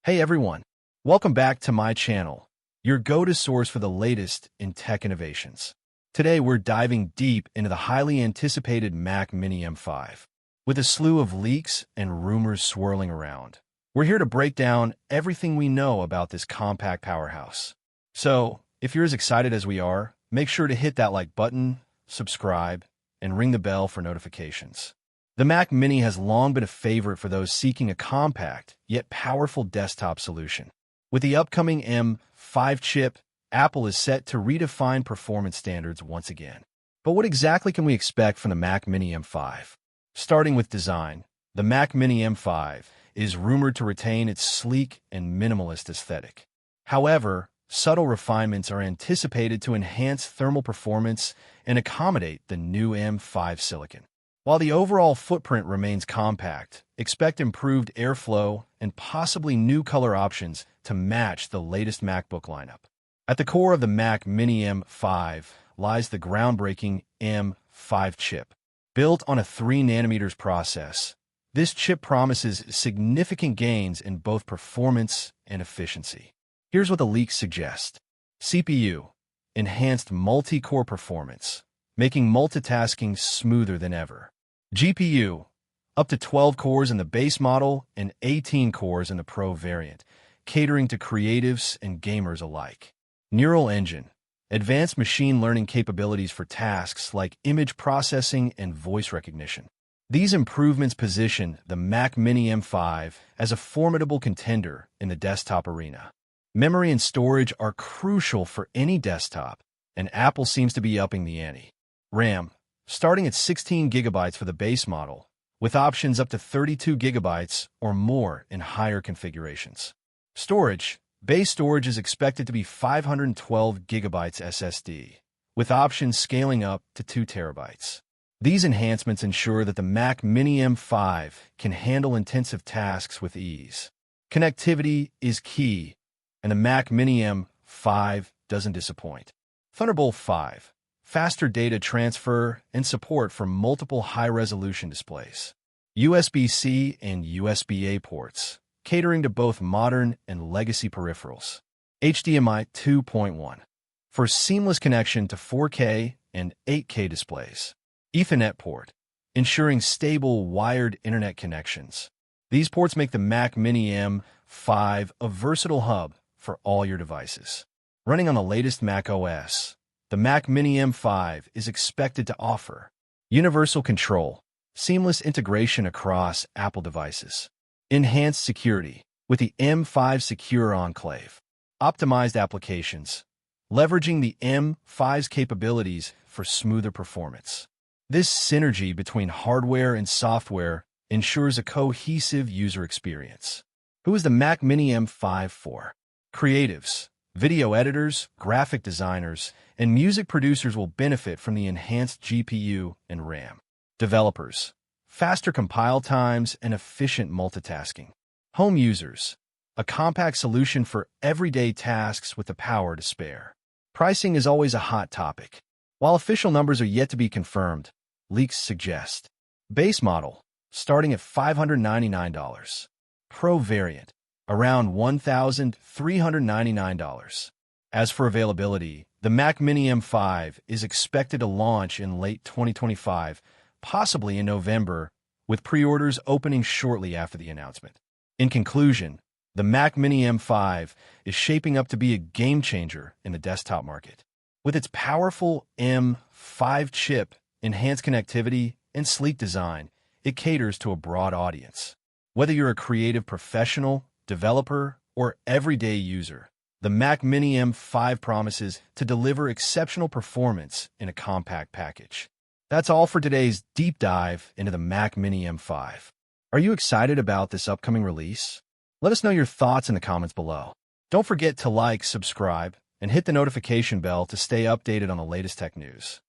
Hey everyone, welcome back to my channel, your go-to source for the latest in tech innovations. Today we're diving deep into the highly anticipated Mac Mini M5. With a slew of leaks and rumors swirling around, we're here to break down everything we know about this compact powerhouse. So, if you're as excited as we are, make sure to hit that like button, subscribe, and ring the bell for notifications. The Mac Mini has long been a favorite for those seeking a compact, yet powerful desktop solution. With the upcoming M5 chip, Apple is set to redefine performance standards once again. But what exactly can we expect from the Mac Mini M5? Starting with design, the Mac Mini M5 is rumored to retain its sleek and minimalist aesthetic. However, subtle refinements are anticipated to enhance thermal performance and accommodate the new M5 silicon. While the overall footprint remains compact, expect improved airflow and possibly new color options to match the latest MacBook lineup. At the core of the Mac Mini M5 lies the groundbreaking M5 chip. Built on a 3nm process, this chip promises significant gains in both performance and efficiency. Here's what the leaks suggest. CPU, enhanced multi-core performance, making multitasking smoother than ever. GPU, up to 12 cores in the base model and 18 cores in the Pro variant, catering to creatives and gamers alike. Neural engine, advanced machine learning capabilities for tasks like image processing and voice recognition. These improvements position the Mac Mini M5 as a formidable contender in the desktop arena. Memory and storage are crucial for any desktop, and Apple seems to be upping the ante. RAM, starting at 16 GB for the base model, with options up to 32 GB or more in higher configurations. Storage, base storage is expected to be 512 GB SSD, with options scaling up to 2 TB. These enhancements ensure that the Mac Mini M5 can handle intensive tasks with ease. Connectivity is key, and the Mac Mini M5 doesn't disappoint. Thunderbolt 5, faster data transfer, and support for multiple high-resolution displays. USB-C and USB-A ports, catering to both modern and legacy peripherals. HDMI 2.1, for seamless connection to 4K and 8K displays. Ethernet port, ensuring stable wired internet connections. These ports make the Mac Mini M5 a versatile hub for all your devices. Running on the latest Mac OS, the Mac Mini M5 is expected to offer universal control, seamless integration across Apple devices, enhanced security with the M5 Secure Enclave, optimized applications, leveraging the M5's capabilities for smoother performance. This synergy between hardware and software ensures a cohesive user experience. Who is the Mac Mini M5 for? Creatives, video editors, graphic designers, and music producers will benefit from the enhanced GPU and RAM. Developers, faster compile times and efficient multitasking. Home users, a compact solution for everyday tasks with the power to spare. Pricing is always a hot topic. While official numbers are yet to be confirmed, leaks suggest base model starting at $599, Pro variant around $1,399. As for availability, the Mac Mini M5 is expected to launch in late 2025, possibly in November, with pre-orders opening shortly after the announcement. In conclusion, the Mac Mini M5 is shaping up to be a game-changer in the desktop market. With its powerful M5 chip, enhanced connectivity, and sleek design, it caters to a broad audience. Whether you're a creative professional, developer, or everyday user, the Mac Mini M5 promises to deliver exceptional performance in a compact package. That's all for today's deep dive into the Mac Mini M5. Are you excited about this upcoming release? Let us know your thoughts in the comments below. Don't forget to like, subscribe, and hit the notification bell to stay updated on the latest tech news.